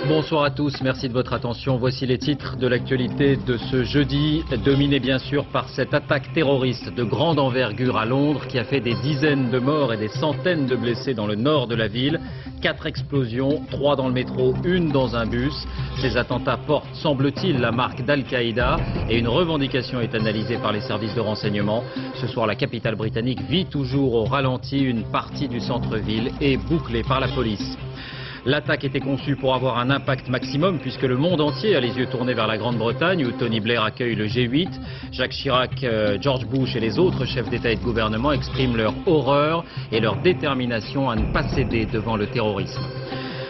Bonsoir à tous, merci de votre attention. Voici les titres de l'actualité de ce jeudi, dominés bien sûr par cette attaque terroriste de grande envergure à Londres qui a fait des dizaines de morts et des centaines de blessés dans le nord de la ville. 4 explosions, 3 dans le métro, 1 dans un bus. Ces attentats portent, semble-t-il, la marque d'Al-Qaïda et une revendication est analysée par les services de renseignement. Ce soir, la capitale britannique vit toujours au ralenti. Une partie du centre-ville est bouclée par la police. L'attaque était conçue pour avoir un impact maximum puisque le monde entier a les yeux tournés vers la Grande-Bretagne où Tony Blair accueille le G8. Jacques Chirac, George Bush et les autres chefs d'État et de gouvernement expriment leur horreur et leur détermination à ne pas céder devant le terrorisme.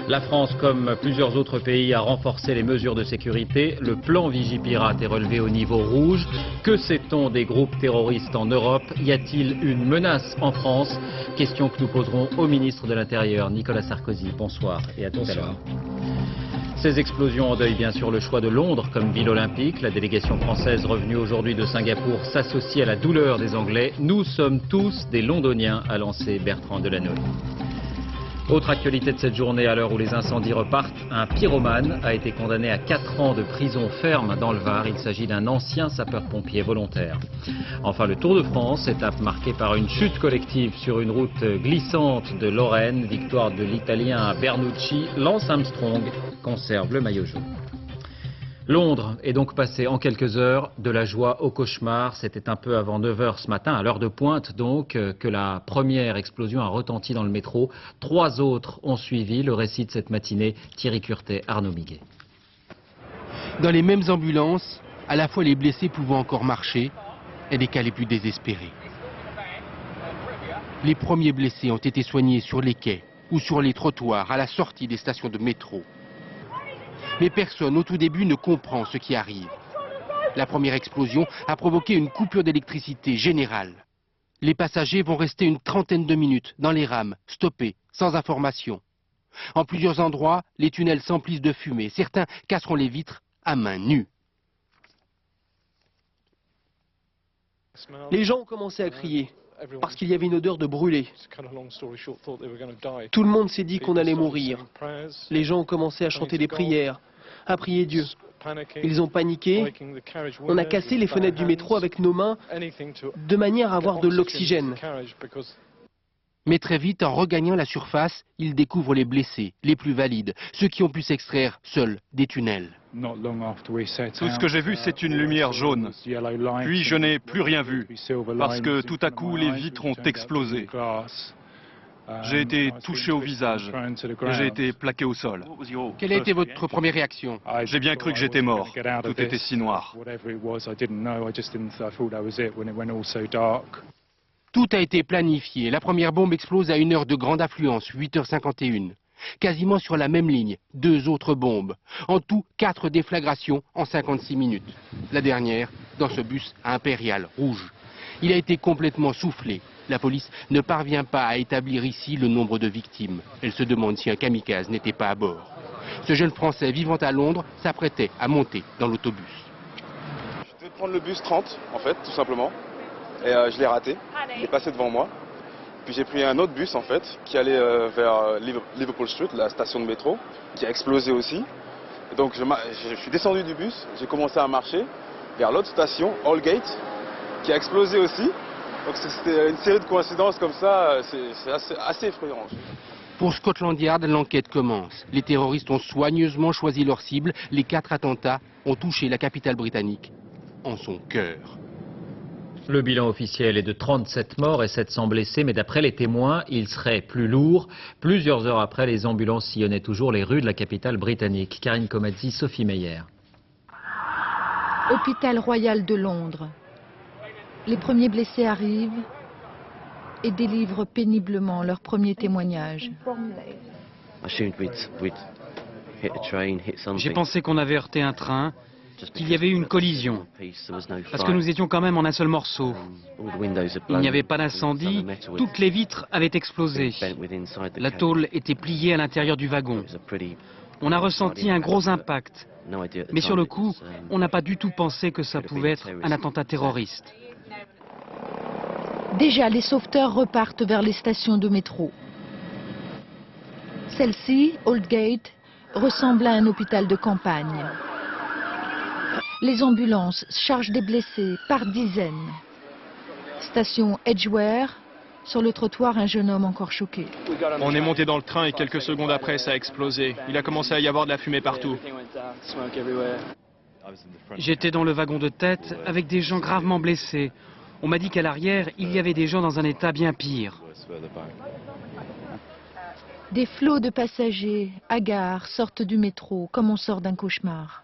La France, comme plusieurs autres pays, a renforcé les mesures de sécurité. Le plan Vigipirate est relevé au niveau rouge. Que sait-on des groupes terroristes en Europe? Y a-t-il une menace en France? Question que nous poserons au ministre de l'Intérieur, Nicolas Sarkozy. Bonsoir et à tout à l'heure. Ces explosions endeuillent bien sûr le choix de Londres comme ville olympique. La délégation française revenue aujourd'hui de Singapour s'associe à la douleur des Anglais. Nous sommes tous des Londoniens, a lancé Bertrand Delanoë. Autre actualité de cette journée, à l'heure où les incendies repartent, un pyromane a été condamné à 4 ans de prison ferme dans le Var. Il s'agit d'un ancien sapeur-pompier volontaire. Enfin, le Tour de France, étape marquée par une chute collective sur une route glissante de Lorraine. Victoire de l'Italien Bernucci. Lance Armstrong conserve le maillot jaune. Londres est donc passé en quelques heures de la joie au cauchemar. C'était un peu avant 9 h ce matin, à l'heure de pointe donc, que la première explosion a retenti dans le métro. 3 autres ont suivi. Le récit de cette matinée, Thierry Curtet, Arnaud Miguet. Dans les mêmes ambulances, à la fois les blessés pouvant encore marcher et les cas les plus désespérés. Les premiers blessés ont été soignés sur les quais ou sur les trottoirs à la sortie des stations de métro. Mais personne au tout début ne comprend ce qui arrive. La première explosion a provoqué une coupure d'électricité générale. Les passagers vont rester une trentaine de minutes dans les rames, stoppés, sans information. En plusieurs endroits, les tunnels s'emplissent de fumée. Certains casseront les vitres à main nue. Les gens ont commencé à crier parce qu'il y avait une odeur de brûlé. Tout le monde s'est dit qu'on allait mourir. Les gens ont commencé à chanter des prières, à prier Dieu. Ils ont paniqué. On a cassé les fenêtres du métro avec nos mains de manière à avoir de l'oxygène. Mais très vite, en regagnant la surface, ils découvrent les blessés, les plus valides, ceux qui ont pu s'extraire seuls des tunnels. Tout ce que j'ai vu, c'est une lumière jaune. Puis je n'ai plus rien vu, parce que tout à coup, les vitres ont explosé. J'ai été touché au visage et j'ai été plaqué au sol. Quelle a été votre première réaction? J'ai bien cru que j'étais mort. Tout était si noir. Tout a été planifié. La première bombe explose à une heure de grande affluence, 8h51. Quasiment sur la même ligne, 2 autres bombes. En tout, 4 déflagrations en 56 minutes. La dernière, dans ce bus impérial rouge. Il a été complètement soufflé. La police ne parvient pas à établir ici le nombre de victimes. Elle se demande si un kamikaze n'était pas à bord. Ce jeune Français vivant à Londres s'apprêtait à monter dans l'autobus. Je devais prendre le bus 30, en fait, tout simplement. Et je l'ai raté. Il est passé devant moi. Puis j'ai pris un autre bus, en fait, qui allait vers Liverpool Street, la station de métro, qui a explosé aussi. Et donc je suis descendu du bus, j'ai commencé à marcher vers l'autre station, Aldgate, qui a explosé aussi. Donc c'était une série de coïncidences comme ça, c'est assez effrayant. Pour Scotland Yard, l'enquête commence. Les terroristes ont soigneusement choisi leur cible. Les 4 attentats ont touché la capitale britannique en son cœur. Le bilan officiel est de 37 morts et 700 blessés, mais d'après les témoins, il serait plus lourd. Plusieurs heures après, les ambulances sillonnaient toujours les rues de la capitale britannique. Karine Comazzi, Sophie Meyer. Hôpital Royal de Londres. Les premiers blessés arrivent et délivrent péniblement leur premier témoignage. J'ai pensé qu'on avait heurté un train, qu'il y avait eu une collision, parce que nous étions quand même en un seul morceau. Il n'y avait pas d'incendie, toutes les vitres avaient explosé. La tôle était pliée à l'intérieur du wagon. On a ressenti un gros impact, mais sur le coup, on n'a pas du tout pensé que ça pouvait être un attentat terroriste. Déjà, les sauveteurs repartent vers les stations de métro. Celle-ci, Aldgate, ressemble à un hôpital de campagne. Les ambulances chargent des blessés par dizaines. Station Edgware, sur le trottoir, un jeune homme encore choqué. On est monté dans le train et quelques secondes après, ça a explosé. Il a commencé à y avoir de la fumée partout. J'étais dans le wagon de tête avec des gens gravement blessés. On m'a dit qu'à l'arrière, il y avait des gens dans un état bien pire. Des flots de passagers, hagards, sortent du métro, comme on sort d'un cauchemar.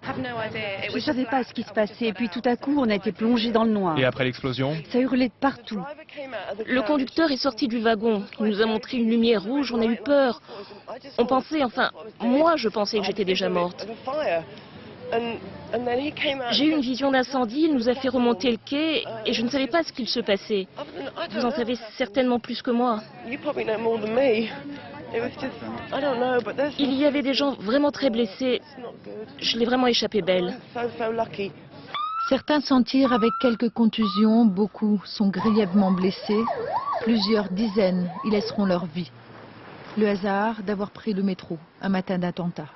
Je ne savais pas ce qui se passait, et puis tout à coup, on a été plongé dans le noir. Et après l'explosion? Ça hurlait de partout. Le conducteur est sorti du wagon. Il nous a montré une lumière rouge, on a eu peur. On pensait, enfin, moi je pensais que j'étais déjà morte. J'ai eu une vision d'incendie, il nous a fait remonter le quai et je ne savais pas ce qu'il se passait. Vous en savez certainement plus que moi. Il y avait des gens vraiment très blessés. Je l'ai vraiment échappé belle. Certains s'en tirent avec quelques contusions, beaucoup sont grièvement blessés, plusieurs dizaines y laisseront leur vie. Le hasard d'avoir pris le métro un matin d'attentat.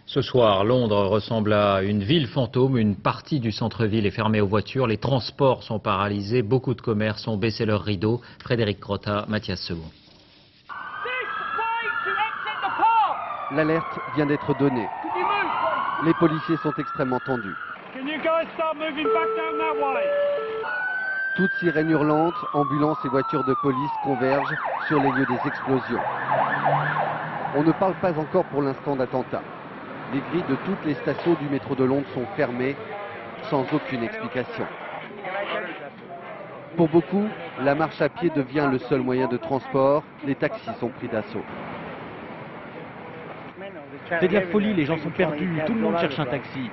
Ce soir, Londres ressemble à une ville fantôme. Une partie du centre-ville est fermée aux voitures. Les transports sont paralysés. Beaucoup de commerces ont baissé leurs rideaux. Frédéric Crotta, Mathias Second. L'alerte vient d'être donnée. Les policiers sont extrêmement tendus. Toutes sirènes hurlantes, ambulances et voitures de police convergent sur les lieux des explosions. On ne parle pas encore pour l'instant d'attentat. Les grilles de toutes les stations du métro de Londres sont fermées, sans aucune explication. Pour beaucoup, la marche à pied devient le seul moyen de transport. Les taxis sont pris d'assaut. C'est de la folie, les gens sont perdus, tout le monde cherche un taxi.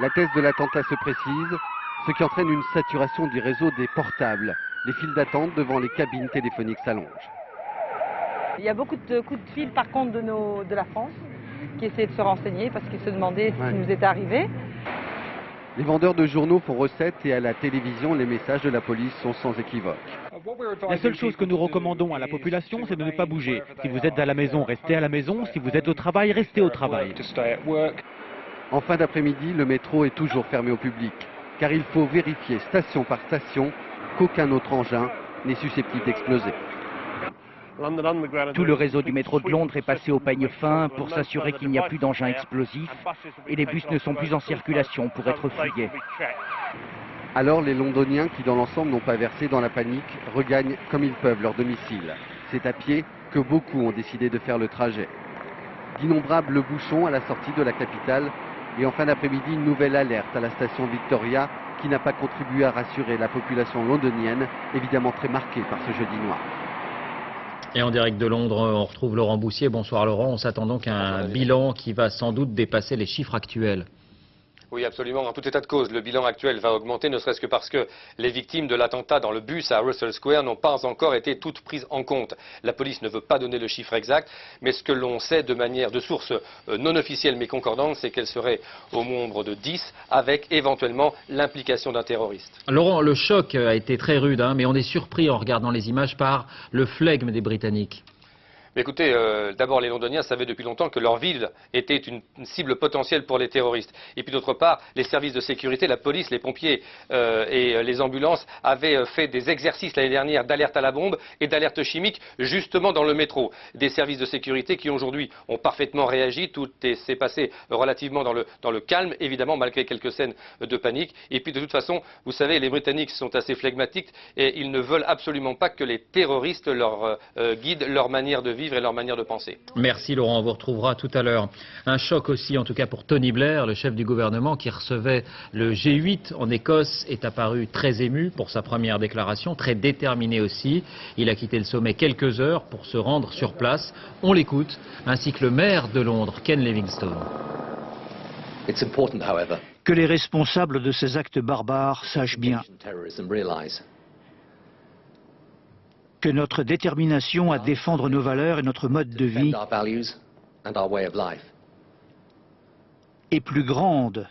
La thèse de l'attentat se précise, ce qui entraîne une saturation du réseau des portables. Les files d'attente devant les cabines téléphoniques s'allongent. Il y a beaucoup de coups de fil par contre de la France qui essayaient de se renseigner parce qu'ils se demandaient ce qui nous était arrivé. Les vendeurs de journaux font recette et à la télévision, les messages de la police sont sans équivoque. La seule chose que nous recommandons à la population, c'est de ne pas bouger. Si vous êtes à la maison, restez à la maison. Si vous êtes au travail, restez au travail. En fin d'après-midi, le métro est toujours fermé au public, car il faut vérifier station par station qu'aucun autre engin n'est susceptible d'exploser. Tout le réseau du métro de Londres est passé au peigne fin pour s'assurer qu'il n'y a plus d'engins explosifs et les bus ne sont plus en circulation pour être fouillés. Alors les Londoniens qui dans l'ensemble n'ont pas versé dans la panique regagnent comme ils peuvent leur domicile. C'est à pied que beaucoup ont décidé de faire le trajet. D'innombrables bouchons à la sortie de la capitale et en fin d'après-midi une nouvelle alerte à la station Victoria qui n'a pas contribué à rassurer la population londonienne, évidemment très marquée par ce jeudi noir. Et en direct de Londres, on retrouve Laurent Boussier. Bonsoir Laurent, on s'attend donc à un bilan qui va sans doute dépasser les chiffres actuels. Oui, absolument. En tout état de cause, le bilan actuel va augmenter, ne serait-ce que parce que les victimes de l'attentat dans le bus à Russell Square n'ont pas encore été toutes prises en compte. La police ne veut pas donner le chiffre exact, mais ce que l'on sait de sources non officielles mais concordantes, c'est qu'elle serait au nombre de 10, avec éventuellement l'implication d'un terroriste. Laurent, le choc a été très rude, mais on est surpris en regardant les images par le flegme des Britanniques. Écoutez, d'abord les Londoniens savaient depuis longtemps que leur ville était une cible potentielle pour les terroristes. Et puis d'autre part, les services de sécurité, la police, les pompiers et les ambulances avaient fait des exercices l'année dernière d'alerte à la bombe et d'alerte chimique justement dans le métro. Des services de sécurité qui aujourd'hui ont parfaitement réagi, tout s'est passé relativement dans le calme, évidemment malgré quelques scènes de panique. Et puis de toute façon, vous savez, les Britanniques sont assez flegmatiques et ils ne veulent absolument pas que les terroristes leur guident leur manière de vivre et leur manière de penser. Merci Laurent, on vous retrouvera tout à l'heure. Un choc aussi en tout cas pour Tony Blair, le chef du gouvernement qui recevait le G8 en Écosse, est apparu très ému pour sa première déclaration, très déterminé aussi. Il a quitté le sommet quelques heures pour se rendre sur place. On l'écoute, ainsi que le maire de Londres, Ken Livingstone. Que les responsables de ces actes barbares sachent bien que notre détermination à défendre nos valeurs et notre mode de vie est plus grande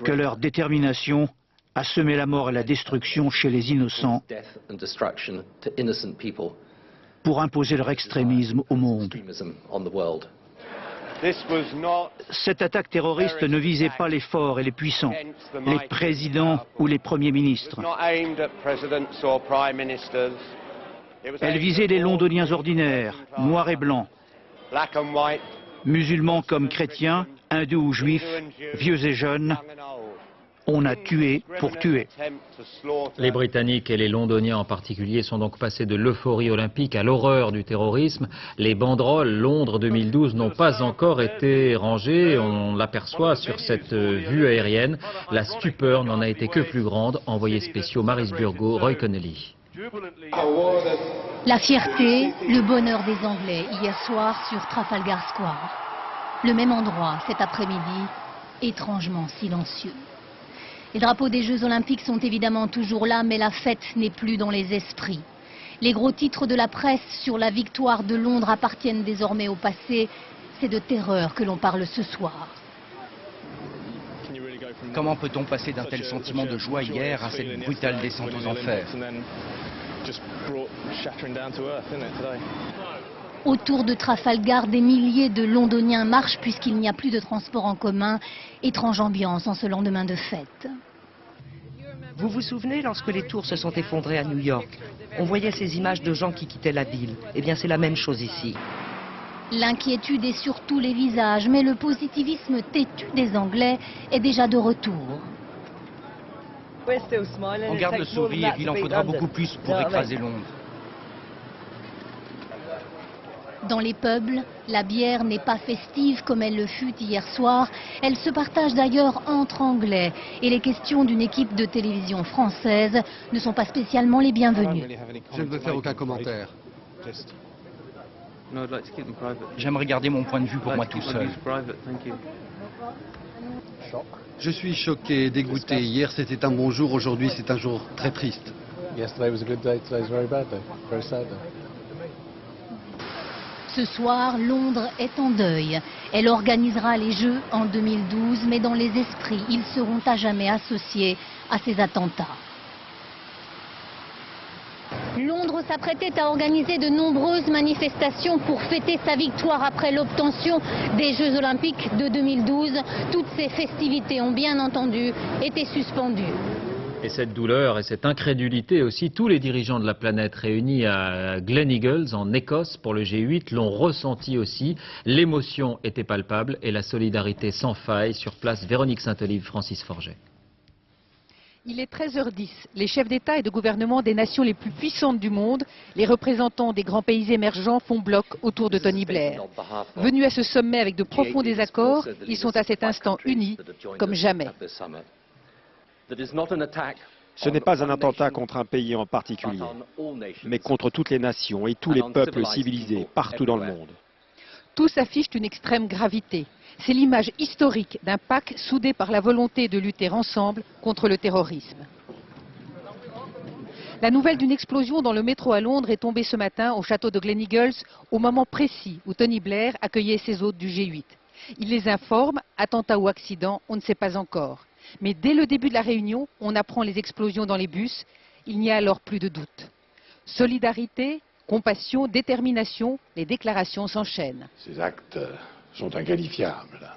que leur détermination à semer la mort et la destruction chez les innocents pour imposer leur extrémisme au monde. Cette attaque terroriste ne visait pas les forts et les puissants, les présidents ou les premiers ministres. Elle visait les Londoniens ordinaires, noirs et blancs, musulmans comme chrétiens, hindous ou juifs, vieux et jeunes. On a tué pour tuer. Les Britanniques et les Londoniens en particulier sont donc passés de l'euphorie olympique à l'horreur du terrorisme. Les banderoles Londres 2012 n'ont pas encore été rangées. On l'aperçoit sur cette vue aérienne. La stupeur n'en a été que plus grande. Envoyés spéciaux Maris Burgot, Roy Connelly. La fierté, le bonheur des Anglais hier soir sur Trafalgar Square. Le même endroit cet après-midi, étrangement silencieux. Les drapeaux des Jeux Olympiques sont évidemment toujours là, mais la fête n'est plus dans les esprits. Les gros titres de la presse sur la victoire de Londres appartiennent désormais au passé. C'est de terreur que l'on parle ce soir. Comment peut-on passer d'un tel sentiment de joie hier à cette brutale descente aux enfers? Autour de Trafalgar, des milliers de Londoniens marchent puisqu'il n'y a plus de transport en commun. Étrange ambiance en ce lendemain de fête. Vous vous souvenez lorsque les tours se sont effondrées à New York? On voyait ces images de gens qui quittaient la ville. Eh bien, c'est la même chose ici. L'inquiétude est sur tous les visages, mais le positivisme têtu des Anglais est déjà de retour. On garde le sourire, il en faudra beaucoup plus pour écraser Londres. Dans les pubs, la bière n'est pas festive comme elle le fut hier soir. Elle se partage d'ailleurs entre Anglais. Et les questions d'une équipe de télévision française ne sont pas spécialement les bienvenues. Je ne veux faire aucun commentaire. J'aimerais garder mon point de vue pour moi tout seul. Je suis choqué, dégoûté. Hier c'était un bon jour, aujourd'hui c'est un jour très triste. Ce soir, Londres est en deuil. Elle organisera les Jeux en 2012, mais dans les esprits, ils seront à jamais associés à ces attentats. Londres s'apprêtait à organiser de nombreuses manifestations pour fêter sa victoire après l'obtention des Jeux Olympiques de 2012. Toutes ces festivités ont bien entendu été suspendues. Et cette douleur et cette incrédulité aussi, tous les dirigeants de la planète réunis à Gleneagles en Écosse pour le G8 l'ont ressenti aussi. L'émotion était palpable et la solidarité sans faille. Sur place, Véronique Saint-Olive, Francis Forget. Il est 13h10. Les chefs d'État et de gouvernement des nations les plus puissantes du monde, les représentants des grands pays émergents font bloc autour de Tony Blair. Venus à ce sommet avec de profonds désaccords, ils sont à cet instant unis comme jamais. Ce n'est pas un attentat contre un pays en particulier, mais contre toutes les nations et tous les peuples civilisés partout dans le monde. Tous affichent une extrême gravité. C'est l'image historique d'un pacte soudé par la volonté de lutter ensemble contre le terrorisme. La nouvelle d'une explosion dans le métro à Londres est tombée ce matin au château de Gleneagles, au moment précis où Tony Blair accueillait ses hôtes du G8. Il les informe, attentat ou accident, on ne sait pas encore. Mais dès le début de la réunion, on apprend les explosions dans les bus. Il n'y a alors plus de doute. Solidarité, compassion, détermination, les déclarations s'enchaînent. Ces actes sont inqualifiables.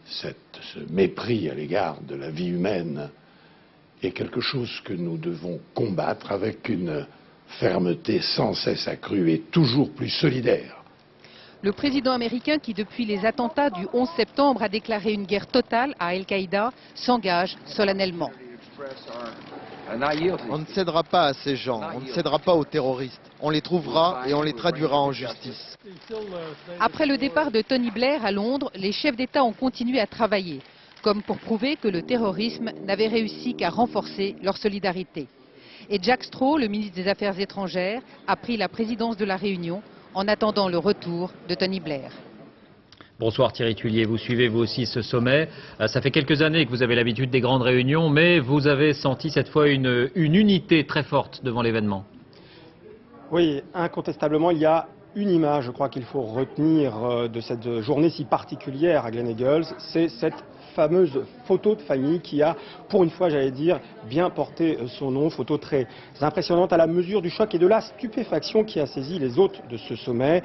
Ce mépris à l'égard de la vie humaine est quelque chose que nous devons combattre avec une fermeté sans cesse accrue et toujours plus solidaire. Le président américain, qui depuis les attentats du 11 septembre a déclaré une guerre totale à Al-Qaïda, s'engage solennellement. On ne cédera pas à ces gens, on ne cédera pas aux terroristes. On les trouvera et on les traduira en justice. Après le départ de Tony Blair à Londres, les chefs d'État ont continué à travailler, comme pour prouver que le terrorisme n'avait réussi qu'à renforcer leur solidarité. Et Jack Straw, le ministre des Affaires étrangères, a pris la présidence de la réunion en attendant le retour de Tony Blair. Bonsoir Thierry Tuillier, vous suivez vous aussi ce sommet. Ça fait quelques années que vous avez l'habitude des grandes réunions, mais vous avez senti cette fois une unité très forte devant l'événement. Oui, incontestablement, il y a une image, je crois qu'il faut retenir de cette journée si particulière à Gleneagles, c'est cette fameuse photo de famille qui a, pour une fois, j'allais dire, bien porté son nom. Photo très impressionnante à la mesure du choc et de la stupéfaction qui a saisi les hôtes de ce sommet.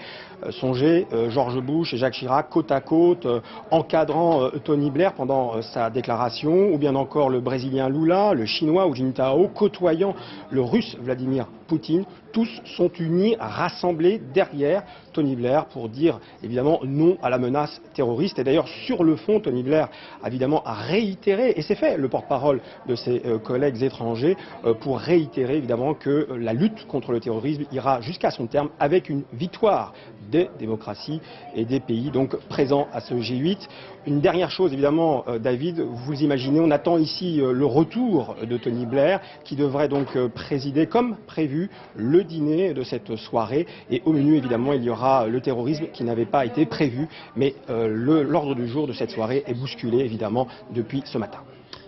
Songez George Bush et Jacques Chirac côte à côte, encadrant Tony Blair pendant sa déclaration, ou bien encore le Brésilien Lula, le Chinois Hu Jintao, côtoyant le Russe Vladimir Poutine. Tous sont unis, rassemblés derrière Tony Blair pour dire évidemment non à la menace terroriste. Et d'ailleurs, sur le fond, Tony Blair a évidemment réitéré, et c'est fait, le porte-parole de ses collègues étrangers, pour réitérer évidemment que la lutte contre le terrorisme ira jusqu'à son terme avec une victoire des démocraties et des pays donc présents à ce G8. Une dernière chose évidemment, David, vous imaginez, on attend ici le retour de Tony Blair qui devrait donc présider comme prévu le dîner de cette soirée, et au menu évidemment il y aura le terrorisme qui n'avait pas été prévu, mais l'ordre du jour de cette soirée est bousculé évidemment depuis ce matin.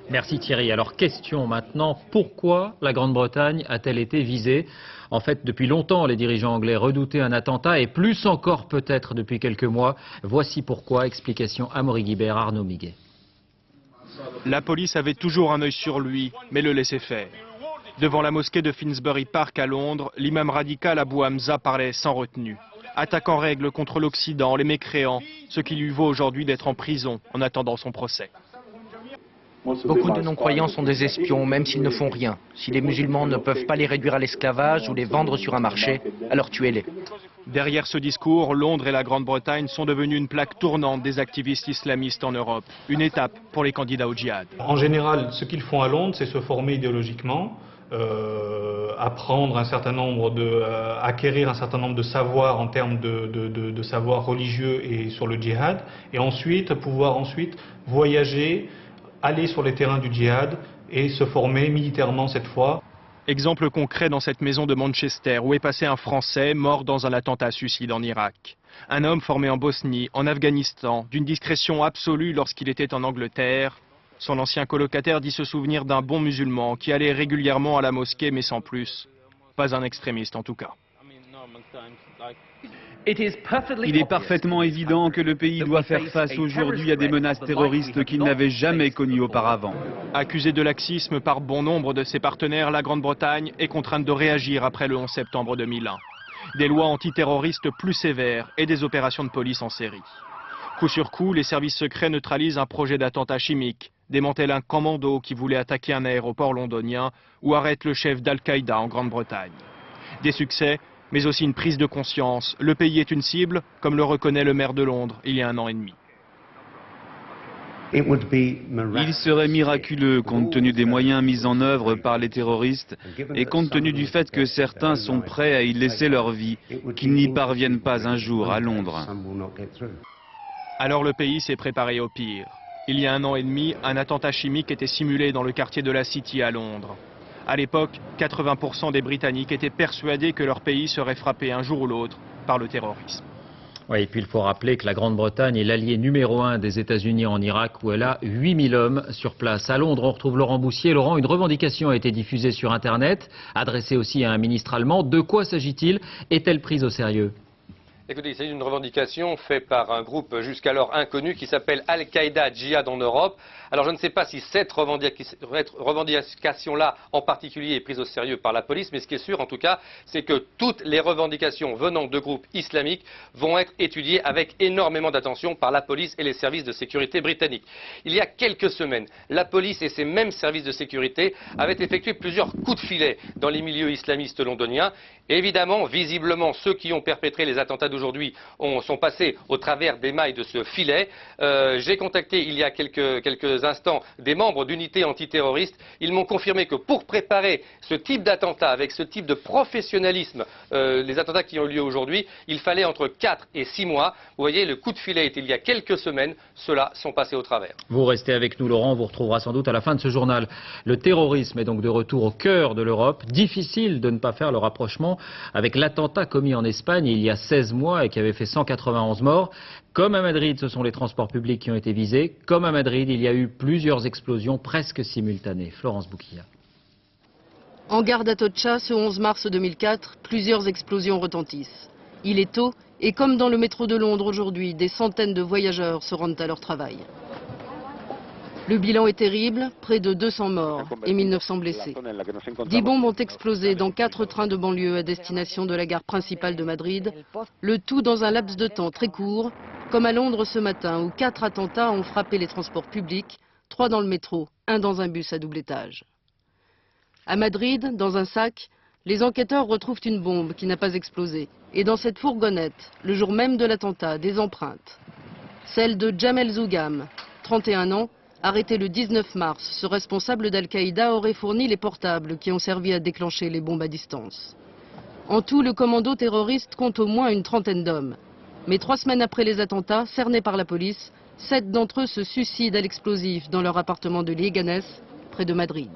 Merci Thierry. Alors question maintenant, pourquoi la Grande-Bretagne a-t-elle été visée? En fait, depuis longtemps, les dirigeants anglais redoutaient un attentat, et plus encore peut-être depuis quelques mois. Voici pourquoi. Explication Amaury Guibert, Arnaud Miguet. La police avait toujours un œil sur lui, mais le laissait faire. Devant la mosquée de Finsbury Park à Londres, l'imam radical Abu Hamza parlait sans retenue. Attaque en règle contre l'Occident, les mécréants, ce qui lui vaut aujourd'hui d'être en prison en attendant son procès. Beaucoup de non-croyants sont des espions, même s'ils ne font rien. Si les musulmans ne peuvent pas les réduire à l'esclavage ou les vendre sur un marché, alors tuez-les. Derrière ce discours, Londres et la Grande-Bretagne sont devenus une plaque tournante des activistes islamistes en Europe. Une étape pour les candidats au djihad. En général, ce qu'ils font à Londres, c'est se former idéologiquement, apprendre un certain nombre acquérir un certain nombre de savoirs en termes de savoirs religieux et sur le djihad, et pouvoir voyager, aller sur les terrains du djihad et se former militairement cette fois. Exemple concret dans cette maison de Manchester où est passé un Français mort dans un attentat suicide en Irak. Un homme formé en Bosnie, en Afghanistan, d'une discrétion absolue lorsqu'il était en Angleterre. Son ancien colocataire dit se souvenir d'un bon musulman qui allait régulièrement à la mosquée mais sans plus. Pas un extrémiste en tout cas. Il est parfaitement évident que le pays doit faire face aujourd'hui à des menaces terroristes qu'il n'avait jamais connues auparavant. Accusée de laxisme par bon nombre de ses partenaires, la Grande-Bretagne est contrainte de réagir après le 11 septembre 2001. Des lois antiterroristes plus sévères et des opérations de police en série. Coup sur coup, les services secrets neutralisent un projet d'attentat chimique, démantèlent un commando qui voulait attaquer un aéroport londonien ou arrêtent le chef d'Al-Qaïda en Grande-Bretagne. Des succès, mais aussi une prise de conscience. Le pays est une cible, comme le reconnaît le maire de Londres il y a 1 an et demi. Il serait miraculeux, compte tenu des moyens mis en œuvre par les terroristes et compte tenu du fait que certains sont prêts à y laisser leur vie, qu'ils n'y parviennent pas un jour à Londres. Alors le pays s'est préparé au pire. Il y a 1 an et demi, un attentat chimique était simulé dans le quartier de la City à Londres. À l'époque, 80% des Britanniques étaient persuadés que leur pays serait frappé un jour ou l'autre par le terrorisme. Oui, et puis il faut rappeler que la Grande-Bretagne est l'allié numéro 1 des États-Unis en Irak, où elle a 8000 hommes sur place. À Londres, on retrouve Laurent Boussier. Laurent, une revendication a été diffusée sur Internet, adressée aussi à un ministre allemand. De quoi s'agit-il? Est-elle prise au sérieux? Écoutez, il s'agit d'une revendication faite par un groupe jusqu'alors inconnu qui s'appelle Al-Qaïda Djihad en Europe. Alors je ne sais pas si cette revendication-là en particulier est prise au sérieux par la police, mais ce qui est sûr en tout cas, c'est que toutes les revendications venant de groupes islamiques vont être étudiées avec énormément d'attention par la police et les services de sécurité britanniques. Il y a quelques semaines, la police et ces mêmes services de sécurité avaient effectué plusieurs coups de filet dans les milieux islamistes londoniens. Et évidemment, visiblement, ceux qui ont perpétré les attentats d'aujourd'hui sont passés au travers des mailles de ce filet. J'ai contacté il y a quelques instants des membres d'unités antiterroristes. Ils m'ont confirmé que pour préparer ce type d'attentat, avec ce type de professionnalisme, les attentats qui ont lieu aujourd'hui, il fallait entre 4 et 6 mois. Vous voyez, le coup de filet était il y a quelques semaines. Ceux-là sont passés au travers. Vous restez avec nous, Laurent. On vous retrouvera sans doute à la fin de ce journal. Le terrorisme est donc de retour au cœur de l'Europe. Difficile de ne pas faire le rapprochement avec l'attentat commis en Espagne il y a 16 mois et qui avait fait 191 morts. Comme à Madrid, ce sont les transports publics qui ont été visés. Comme à Madrid, il y a eu plusieurs explosions presque simultanées. Florence Bouquilla. En gare d'Atocha, ce 11 mars 2004, plusieurs explosions retentissent. Il est tôt et comme dans le métro de Londres aujourd'hui, des centaines de voyageurs se rendent à leur travail. Le bilan est terrible, près de 200 morts et 1900 blessés. 10 bombes ont explosé dans 4 trains de banlieue à destination de la gare principale de Madrid, le tout dans un laps de temps très court, comme à Londres ce matin où 4 attentats ont frappé les transports publics, 3 dans le métro, 1 dans un bus à double étage. À Madrid, dans un sac, les enquêteurs retrouvent une bombe qui n'a pas explosé. Et dans cette fourgonnette, le jour même de l'attentat, des empreintes. Celle de Jamel Zougam, 31 ans, arrêté le 19 mars. Ce responsable d'Al-Qaïda aurait fourni les portables qui ont servi à déclencher les bombes à distance. En tout, le commando terroriste compte au moins une trentaine d'hommes. Mais 3 semaines après les attentats, cernés par la police, 7 d'entre eux se suicident à l'explosif dans leur appartement de Leganés, près de Madrid.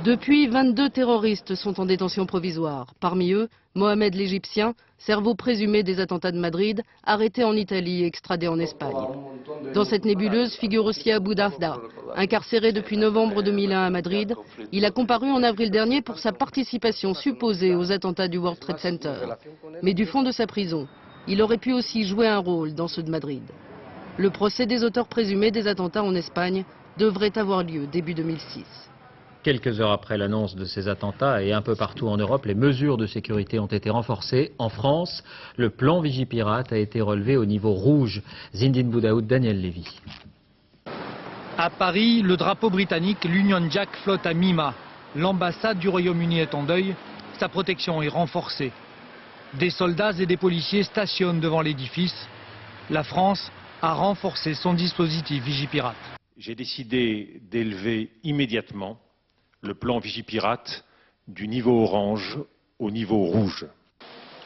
Depuis, 22 terroristes sont en détention provisoire. Parmi eux, Mohamed l'Égyptien, cerveau présumé des attentats de Madrid, arrêté en Italie et extradé en Espagne. Dans cette nébuleuse figure aussi Abu Dafda. Incarcéré depuis novembre 2001 à Madrid, il a comparu en avril dernier pour sa participation supposée aux attentats du World Trade Center. Mais du fond de sa prison, il aurait pu aussi jouer un rôle dans ceux de Madrid. Le procès des auteurs présumés des attentats en Espagne devrait avoir lieu début 2006. Quelques heures après l'annonce de ces attentats et un peu partout en Europe, les mesures de sécurité ont été renforcées. En France, le plan Vigipirate a été relevé au niveau rouge. Zindine Boudaoud, Daniel Lévy. À Paris, le drapeau britannique, l'Union Jack, flotte à mi-mât. L'ambassade du Royaume-Uni est en deuil. Sa protection est renforcée. Des soldats et des policiers stationnent devant l'édifice. La France a renforcé son dispositif Vigipirate. J'ai décidé d'élever immédiatement le plan Vigipirate du niveau orange au niveau rouge.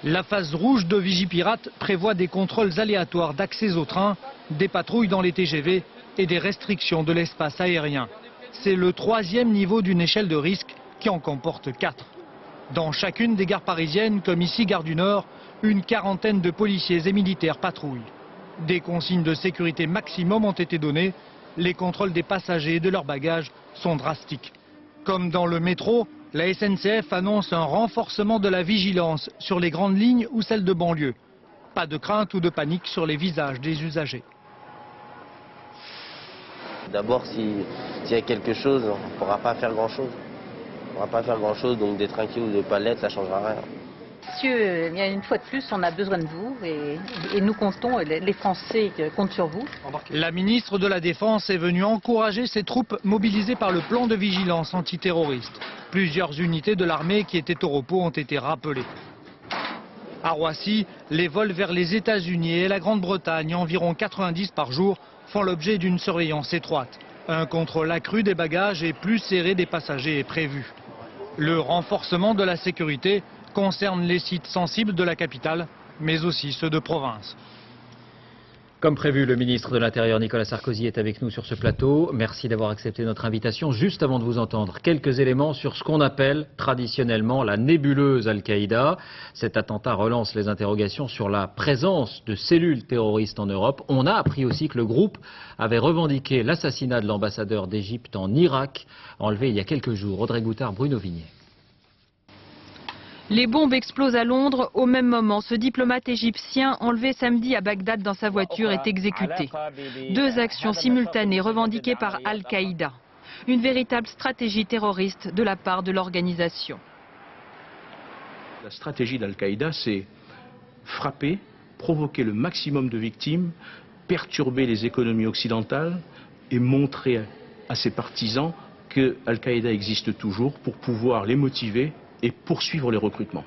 La phase rouge de Vigipirate prévoit des contrôles aléatoires d'accès aux trains, des patrouilles dans les TGV et des restrictions de l'espace aérien. C'est le 3e niveau d'une échelle de risque qui en comporte 4. Dans chacune des gares parisiennes, comme ici Gare du Nord, une quarantaine de policiers et militaires patrouillent. Des consignes de sécurité maximum ont été données. Les contrôles des passagers et de leurs bagages sont drastiques. Comme dans le métro, la SNCF annonce un renforcement de la vigilance sur les grandes lignes ou celles de banlieue. Pas de crainte ou de panique sur les visages des usagers. D'abord, s'il y a quelque chose, on ne pourra pas faire grand-chose. On ne pourra pas faire grand-chose, donc des trains qui ou des palettes, ça ne changera rien. Monsieur, une fois de plus, on a besoin de vous et nous comptons, les Français comptent sur vous. La ministre de la Défense est venue encourager ses troupes mobilisées par le plan de vigilance antiterroriste. Plusieurs unités de l'armée qui étaient au repos ont été rappelées. À Roissy, les vols vers les États-Unis et la Grande-Bretagne, environ 90 par jour, font l'objet d'une surveillance étroite. Un contrôle accru des bagages et plus serré des passagers est prévu. Le renforcement de la sécurité concerne les sites sensibles de la capitale, mais aussi ceux de province. Comme prévu, le ministre de l'Intérieur Nicolas Sarkozy est avec nous sur ce plateau. Merci d'avoir accepté notre invitation. Juste avant de vous entendre, quelques éléments sur ce qu'on appelle traditionnellement la nébuleuse Al-Qaïda. Cet attentat relance les interrogations sur la présence de cellules terroristes en Europe. On a appris aussi que le groupe avait revendiqué l'assassinat de l'ambassadeur d'Égypte en Irak, enlevé il y a quelques jours. Audrey Goutard, Bruno Vignet. Les bombes explosent à Londres. Au même moment, ce diplomate égyptien, enlevé samedi à Bagdad dans sa voiture, est exécuté. 2 actions simultanées revendiquées par Al-Qaïda. Une véritable stratégie terroriste de la part de l'organisation. La stratégie d'Al-Qaïda, c'est frapper, provoquer le maximum de victimes, perturber les économies occidentales et montrer à ses partisans que Al-Qaïda existe toujours pour pouvoir les motiver et poursuivre les recrutements.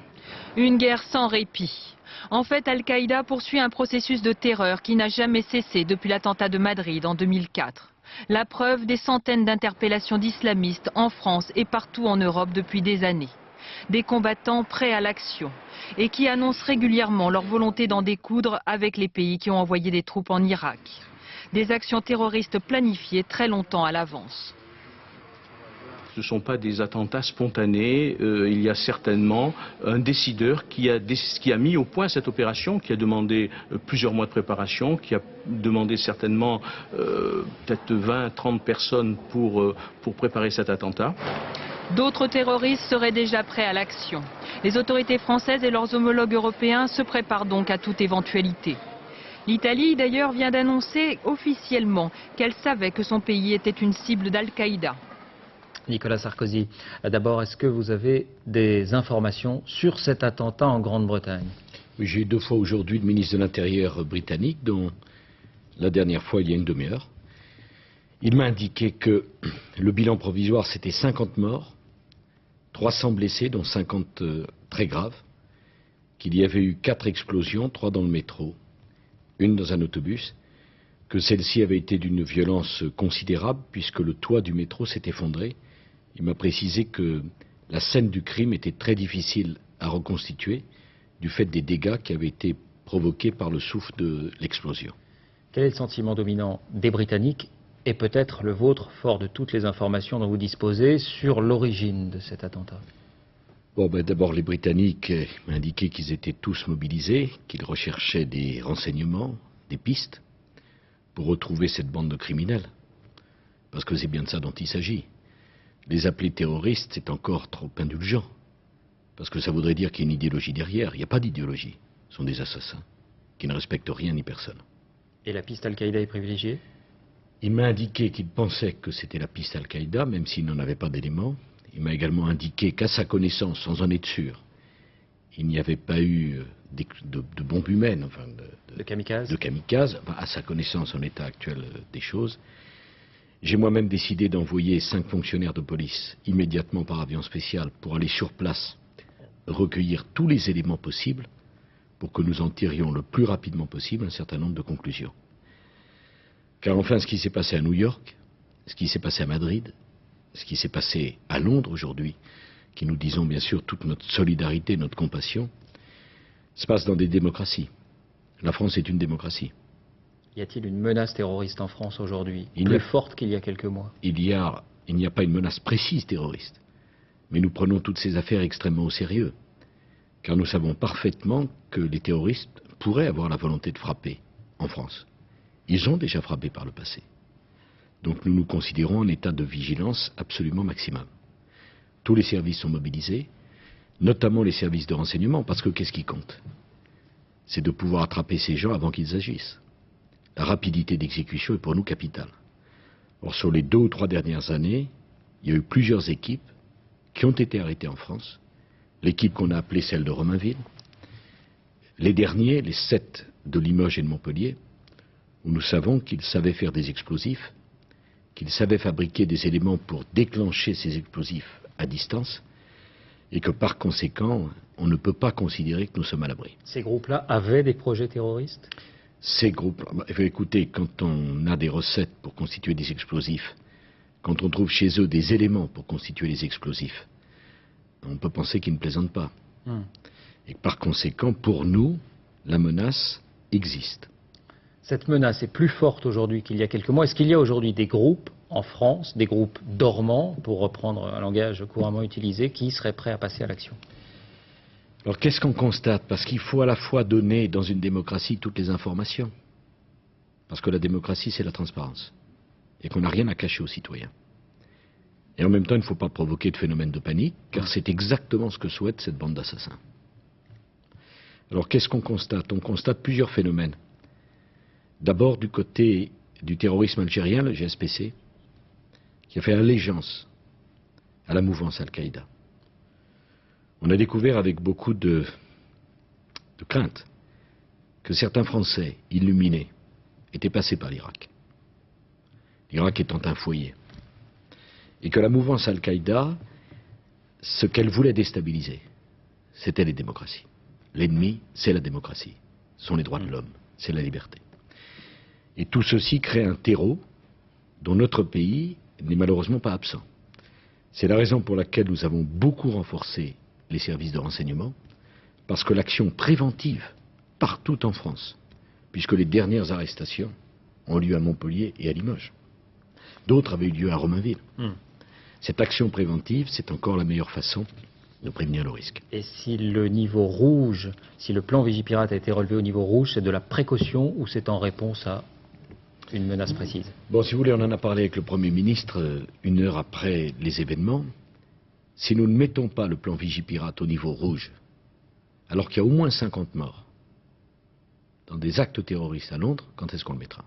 Une guerre sans répit. En fait, Al-Qaïda poursuit un processus de terreur qui n'a jamais cessé depuis l'attentat de Madrid en 2004. La preuve des centaines d'interpellations d'islamistes en France et partout en Europe depuis des années. Des combattants prêts à l'action et qui annoncent régulièrement leur volonté d'en découdre avec les pays qui ont envoyé des troupes en Irak. Des actions terroristes planifiées très longtemps à l'avance. Ce ne sont pas des attentats spontanés, il y a certainement un décideur qui a mis au point cette opération, qui a demandé plusieurs mois de préparation, qui a demandé certainement peut-être 20-30 personnes pour préparer cet attentat. D'autres terroristes seraient déjà prêts à l'action. Les autorités françaises et leurs homologues européens se préparent donc à toute éventualité. L'Italie, d'ailleurs, vient d'annoncer officiellement qu'elle savait que son pays était une cible d'Al-Qaïda. Nicolas Sarkozy, d'abord, est-ce que vous avez des informations sur cet attentat en Grande-Bretagne? Oui, j'ai eu 2 fois aujourd'hui le ministre de l'Intérieur britannique, dont la dernière fois il y a une demi-heure. Il m'a indiqué que le bilan provisoire c'était 50 morts, 300 blessés, dont 50 très graves, qu'il y avait eu 4 explosions, 3 dans le métro, une dans un autobus, que celle-ci avait été d'une violence considérable puisque le toit du métro s'est effondré. Il m'a précisé que la scène du crime était très difficile à reconstituer du fait des dégâts qui avaient été provoqués par le souffle de l'explosion. Quel est le sentiment dominant des Britanniques et peut-être le vôtre, fort de toutes les informations dont vous disposez, sur l'origine de cet attentat? Bon, d'abord, les Britanniques m'ont indiqué qu'ils étaient tous mobilisés, qu'ils recherchaient des renseignements, des pistes, pour retrouver cette bande de criminels. Parce que c'est bien de ça dont il s'agit. Les appeler terroristes, c'est encore trop indulgent. Parce que ça voudrait dire qu'il y a une idéologie derrière. Il n'y a pas d'idéologie. Ce sont des assassins qui ne respectent rien ni personne. Et la piste Al-Qaïda est privilégiée? Il m'a indiqué qu'il pensait que c'était la piste Al-Qaïda, même s'il n'en avait pas d'éléments. Il m'a également indiqué qu'à sa connaissance, sans en être sûr, il n'y avait pas eu de bombes humaines, enfin de kamikazes. De kamikazes, enfin, à sa connaissance en état actuel des choses. J'ai moi-même décidé d'envoyer 5 fonctionnaires de police immédiatement par avion spécial pour aller sur place, recueillir tous les éléments possibles pour que nous en tirions le plus rapidement possible un certain nombre de conclusions. Car enfin, ce qui s'est passé à New York, ce qui s'est passé à Madrid, ce qui s'est passé à Londres aujourd'hui, qui nous disons bien sûr toute notre solidarité, notre compassion, se passe dans des démocraties. La France est une démocratie. Y a-t-il une menace terroriste en France aujourd'hui, plus forte qu'il y a quelques mois? Il n'y a pas une menace précise terroriste, mais nous prenons toutes ces affaires extrêmement au sérieux, car nous savons parfaitement que les terroristes pourraient avoir la volonté de frapper en France. Ils ont déjà frappé par le passé. Donc nous nous considérons en état de vigilance absolument maximum. Tous les services sont mobilisés, notamment les services de renseignement, parce que qu'est-ce qui compte? C'est de pouvoir attraper ces gens avant qu'ils agissent. La rapidité d'exécution est pour nous capitale. Or, sur les 2 ou 3 dernières années, il y a eu plusieurs équipes qui ont été arrêtées en France. L'équipe qu'on a appelée celle de Romainville. Les derniers, les 7 de Limoges et de Montpellier, où nous savons qu'ils savaient faire des explosifs, qu'ils savaient fabriquer des éléments pour déclencher ces explosifs à distance, et que par conséquent, on ne peut pas considérer que nous sommes à l'abri. Ces groupes-là avaient des projets terroristes? Ces groupes-là, écoutez, quand on a des recettes pour constituer des explosifs, quand on trouve chez eux des éléments pour constituer les explosifs, on peut penser qu'ils ne plaisantent pas. Et par conséquent, pour nous, la menace existe. Cette menace est plus forte aujourd'hui qu'il y a quelques mois. Est-ce qu'il y a aujourd'hui des groupes en France, des groupes dormants, pour reprendre un langage couramment utilisé, qui seraient prêts à passer à l'action? Alors qu'est-ce qu'on constate? Parce qu'il faut à la fois donner dans une démocratie toutes les informations. Parce que la démocratie, c'est la transparence. Et qu'on n'a rien à cacher aux citoyens. Et en même temps, il ne faut pas provoquer de phénomène de panique, car c'est exactement ce que souhaite cette bande d'assassins. Alors qu'est-ce qu'on constate? On constate plusieurs phénomènes. D'abord du côté du terrorisme algérien, le GSPC, qui a fait allégeance à la mouvance Al-Qaïda. On a découvert avec beaucoup de crainte que certains Français illuminés étaient passés par l'Irak. L'Irak étant un foyer. Et que la mouvance Al-Qaïda, ce qu'elle voulait déstabiliser, c'était les démocraties. L'ennemi, c'est la démocratie. Ce sont les droits de l'homme, c'est la liberté. Et tout ceci crée un terreau dont notre pays n'est malheureusement pas absent. C'est la raison pour laquelle nous avons beaucoup renforcé les services de renseignement, parce que l'action préventive, partout en France, puisque les dernières arrestations ont lieu à Montpellier et à Limoges. D'autres avaient eu lieu à Romainville. Cette action préventive, c'est encore la meilleure façon de prévenir le risque. Et si le niveau rouge, si le plan Vigipirate a été relevé au niveau rouge, c'est de la précaution ou c'est en réponse à une menace précise? Bon, si vous voulez, on en a parlé avec le Premier ministre 1 heure après les événements. Si nous ne mettons pas le plan Vigipirate au niveau rouge, alors qu'il y a au moins 50 morts, dans des actes terroristes à Londres, quand est-ce qu'on le mettra?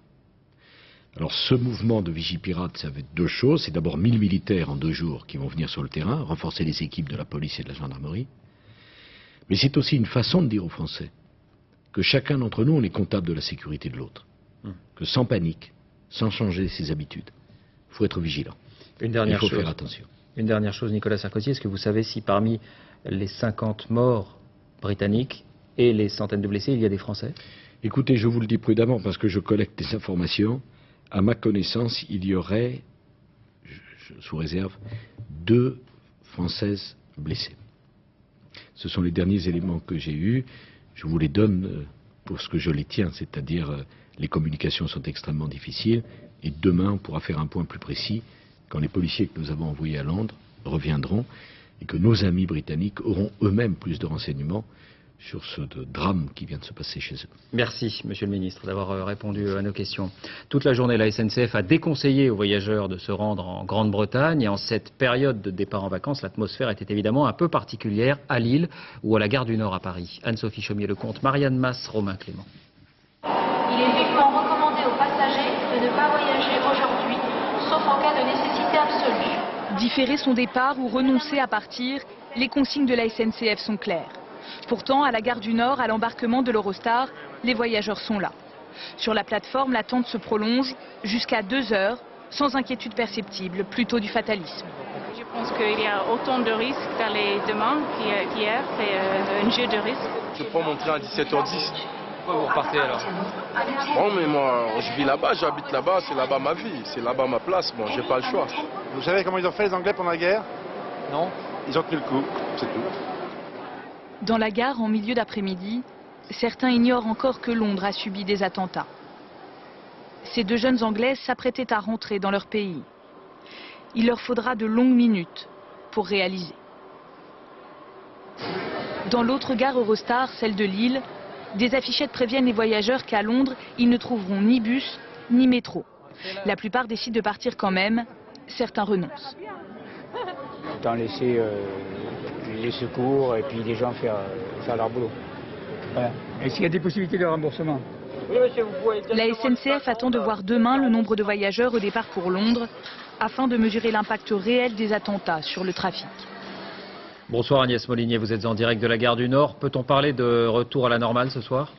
Alors ce mouvement de Vigipirate, ça veut être deux choses. C'est d'abord 1000 militaires en 2 jours qui vont venir sur le terrain, renforcer les équipes de la police et de la gendarmerie. Mais c'est aussi une façon de dire aux Français que chacun d'entre nous, on est comptable de la sécurité de l'autre. Que sans panique, sans changer ses habitudes, il faut être vigilant. Il faut faire attention. Une dernière chose, Nicolas Sarkozy, est-ce que vous savez si parmi les 50 morts britanniques et les centaines de blessés, il y a des Français? Écoutez, je vous le dis prudemment parce que je collecte des informations. À ma connaissance, il y aurait, sous réserve, 2 Françaises blessées. Ce sont les derniers éléments que j'ai eus. Je vous les donne pour ce que je les tiens, c'est-à-dire les communications sont extrêmement difficiles. Et demain, on pourra faire un point plus précis quand les policiers que nous avons envoyés à Londres reviendront et que nos amis britanniques auront eux-mêmes plus de renseignements sur ce drame qui vient de se passer chez eux. Merci, Monsieur le Ministre, d'avoir répondu à nos questions. Toute la journée, la SNCF a déconseillé aux voyageurs de se rendre en Grande-Bretagne. Et en cette période de départ en vacances, l'atmosphère était évidemment un peu particulière à Lille ou à la gare du Nord à Paris. Anne-Sophie Chaumier-Lecomte, Marianne Masse, Romain Clément. Il est vivement recommandé aux passagers de ne pas voyager aujourd'hui, sauf en cas de nécessité absolue. Différer son départ ou renoncer à partir, les consignes de la SNCF sont claires. Pourtant, à la gare du Nord, à l'embarquement de l'Eurostar, les voyageurs sont là. Sur la plateforme, l'attente se prolonge jusqu'à 2 heures, sans inquiétude perceptible, plutôt du fatalisme. Je pense qu'il y a autant de risques d'aller demain qu'hier, c'est un jeu de risques. Je prends mon train à 17h10. Pourquoi vous repartez alors? Bon, mais moi, je vis là-bas, j'habite là-bas, c'est là-bas ma vie, c'est là-bas ma place, bon, j'ai pas le choix. Vous savez comment ils ont fait les Anglais pendant la guerre? Non. Ils ont tenu le coup, c'est tout. Dans la gare, en milieu d'après-midi, certains ignorent encore que Londres a subi des attentats. Ces 2 jeunes Anglais s'apprêtaient à rentrer dans leur pays. Il leur faudra de longues minutes pour réaliser. Dans l'autre gare Eurostar, celle de Lille, des affichettes préviennent les voyageurs qu'à Londres, ils ne trouveront ni bus ni métro. La plupart décident de partir quand même, certains renoncent. Autant laisser les secours et puis les gens faire leur boulot. Voilà. Est-ce qu'il y a des possibilités de remboursement? Oui, monsieur, vous pouvez... La SNCF attend de voir demain le nombre de voyageurs au départ pour Londres afin de mesurer l'impact réel des attentats sur le trafic. Bonsoir Agnès Molinier, vous êtes en direct de la gare du Nord. Peut-on parler de retour à la normale ce soir?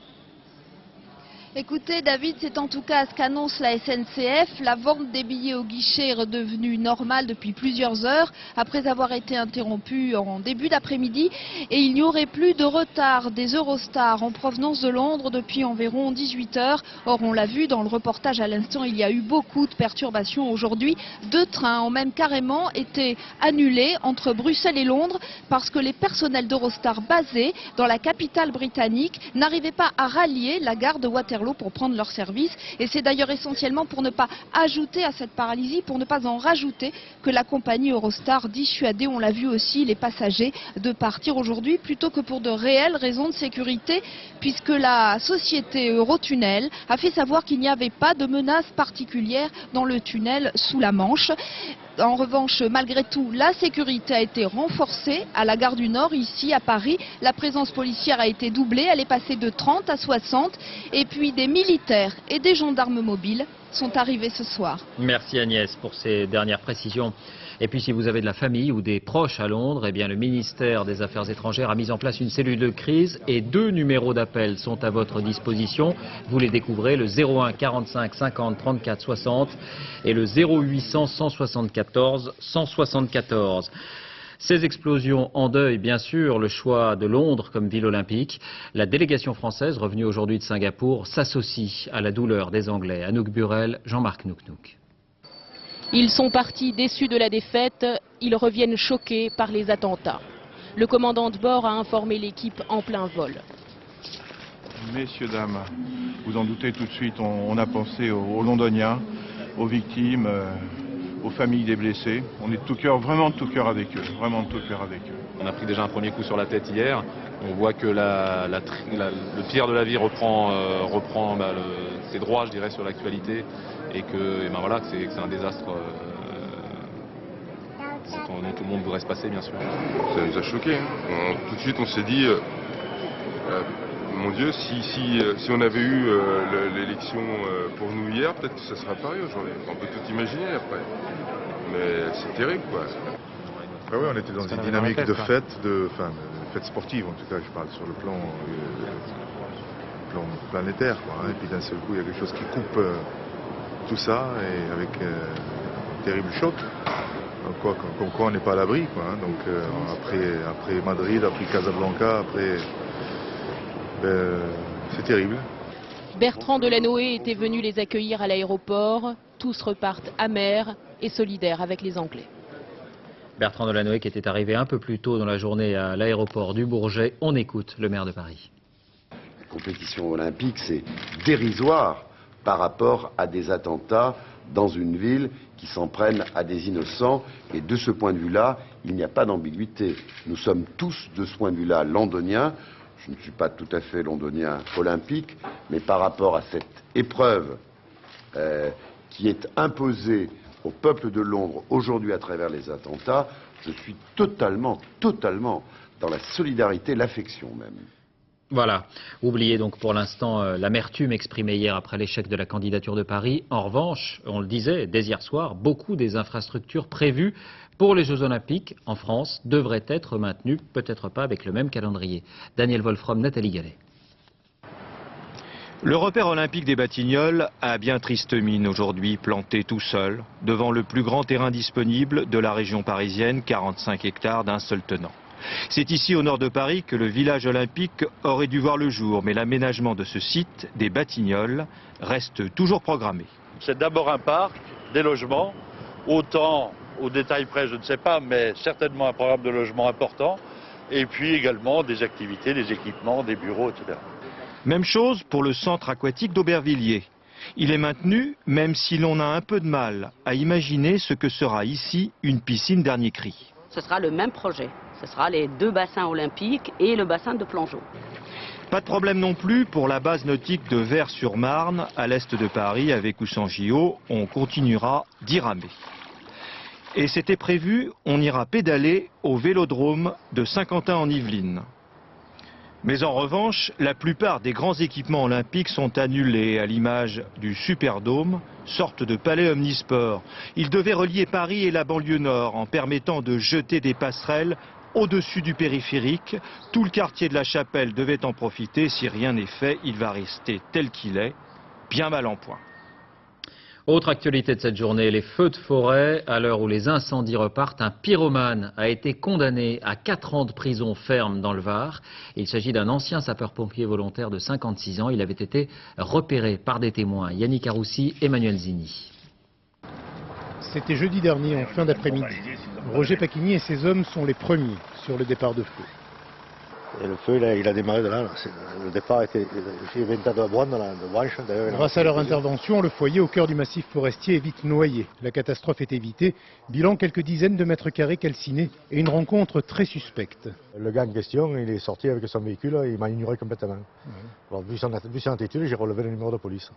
Écoutez David, c'est en tout cas ce qu'annonce la SNCF. La vente des billets au guichet est redevenue normale depuis plusieurs heures, après avoir été interrompue en début d'après-midi. Et il n'y aurait plus de retard des Eurostars en provenance de Londres depuis environ 18 heures. Or, on l'a vu dans le reportage à l'instant, il y a eu beaucoup de perturbations aujourd'hui. 2 trains ont même carrément été annulés entre Bruxelles et Londres parce que les personnels d'Eurostar basés dans la capitale britannique n'arrivaient pas à rallier la gare de Waterloo pour prendre leur service. Et c'est d'ailleurs essentiellement pour ne pas ajouter à cette paralysie, pour ne pas en rajouter, que la compagnie Eurostar dissuadait, on l'a vu aussi, les passagers de partir aujourd'hui plutôt que pour de réelles raisons de sécurité, puisque la société Eurotunnel a fait savoir qu'il n'y avait pas de menace particulière dans le tunnel sous la Manche. En revanche, malgré tout, la sécurité a été renforcée à la gare du Nord, ici à Paris. La présence policière a été doublée, elle est passée de 30 à 60. Et puis des militaires et des gendarmes mobiles sont arrivés ce soir. Merci Agnès pour ces dernières précisions. Et puis si vous avez de la famille ou des proches à Londres, eh bien, le ministère des Affaires étrangères a mis en place une cellule de crise et 2 numéros d'appel sont à votre disposition. Vous les découvrez, le 01 45 50 34 60 et le 0800 174 174. Ces explosions endeuillent bien sûr le choix de Londres comme ville olympique. La délégation française, revenue aujourd'hui de Singapour, s'associe à la douleur des Anglais. Anouk Burel, Jean-Marc Nouknouk. Ils sont partis déçus de la défaite, ils reviennent choqués par les attentats. Le commandant de bord a informé l'équipe en plein vol. Messieurs, dames, vous en doutez tout de suite, on a pensé aux Londoniens, aux victimes, aux familles des blessés. On est de tout cœur, vraiment de tout cœur avec eux, vraiment de tout cœur avec eux. On a pris déjà un premier coup sur la tête hier. On voit que le pire de la vie reprend ses droits, je dirais, sur l'actualité. Et que, voilà, que c'est un désastre dont tout le monde voudrait se passer, bien sûr. Ça nous a choqués. Tout de suite, on s'est dit, mon Dieu, si on avait eu l'élection pour nous hier, peut-être que ça sera pareil aujourd'hui. On peut tout imaginer après. Mais c'est terrible, quoi. Ah oui, on était dans une dynamique de fête, de fête sportive en tout cas, je parle sur le plan planétaire, quoi, hein. Et puis d'un seul coup, il y a quelque chose qui coupe tout ça, et avec un terrible choc. Comme quoi on n'est pas à l'abri, quoi, hein. Donc après Madrid, après Casablanca, après... c'est terrible. Bertrand Delanoë était venu les accueillir à l'aéroport. Tous repartent amers et solidaires avec les Anglais. Bertrand Delanoë qui était arrivé un peu plus tôt dans la journée à l'aéroport du Bourget. On écoute le maire de Paris. La compétition olympique, c'est dérisoire par rapport à des attentats dans une ville qui s'en prennent à des innocents. Et de ce point de vue-là, il n'y a pas d'ambiguïté. Nous sommes tous, de ce point de vue-là, londoniens. Je ne suis pas tout à fait londonien olympique, mais par rapport à cette épreuve qui est imposée au peuple de Londres aujourd'hui à travers les attentats, je suis totalement dans la solidarité, l'affection même. Voilà, oubliez donc pour l'instant l'amertume exprimée hier après l'échec de la candidature de Paris. En revanche, on le disait dès hier soir, beaucoup des infrastructures prévues pour les Jeux Olympiques en France devraient être maintenues, peut-être pas avec le même calendrier. Daniel Wolfrom, Nathalie Gallet. Le repère olympique des Batignolles a bien triste mine aujourd'hui, planté tout seul, devant le plus grand terrain disponible de la région parisienne, 45 hectares d'un seul tenant. C'est ici au nord de Paris que le village olympique aurait dû voir le jour, mais l'aménagement de ce site, des Batignolles, reste toujours programmé. C'est d'abord un parc, des logements, autant au détail près je ne sais pas, mais certainement un programme de logement important, et puis également des activités, des équipements, des bureaux, etc. Même chose pour le centre aquatique d'Aubervilliers. Il est maintenu, même si l'on a un peu de mal à imaginer ce que sera ici une piscine dernier cri. Ce sera le même projet. Ce sera les 2 bassins olympiques et le bassin de Plongeau. Pas de problème non plus pour la base nautique de Vers-sur-Marne, à l'est de Paris, avec ou sans JO. On continuera d'y ramer. Et c'était prévu, on ira pédaler au vélodrome de Saint-Quentin-en-Yvelines. Mais en revanche, la plupart des grands équipements olympiques sont annulés, à l'image du Superdôme, sorte de palais omnisport. Il devait relier Paris et la banlieue nord en permettant de jeter des passerelles au-dessus du périphérique. Tout le quartier de la Chapelle devait en profiter. Si rien n'est fait, il va rester tel qu'il est, bien mal en point. Autre actualité de cette journée, les feux de forêt. À l'heure où les incendies repartent, un pyromane a été condamné à 4 ans de prison ferme dans le Var. Il s'agit d'un ancien sapeur-pompier volontaire de 56 ans. Il avait été repéré par des témoins. Yannick Aroussi, Emmanuel Zini. C'était jeudi dernier en fin d'après-midi. Roger Pacchini et ses hommes sont les premiers sur le départ de feu. Et le feu, il a démarré de là. Le départ était... Il y avait une tas de branches. Grâce à leur intervention, le foyer au cœur du massif forestier est vite noyé. La catastrophe est évitée. Bilan, quelques dizaines de mètres carrés calcinés et une rencontre très suspecte. Le gars en question, il est sorti avec son véhicule, il m'a ignoré complètement. Alors, vu son attitude, j'ai relevé le numéro de police.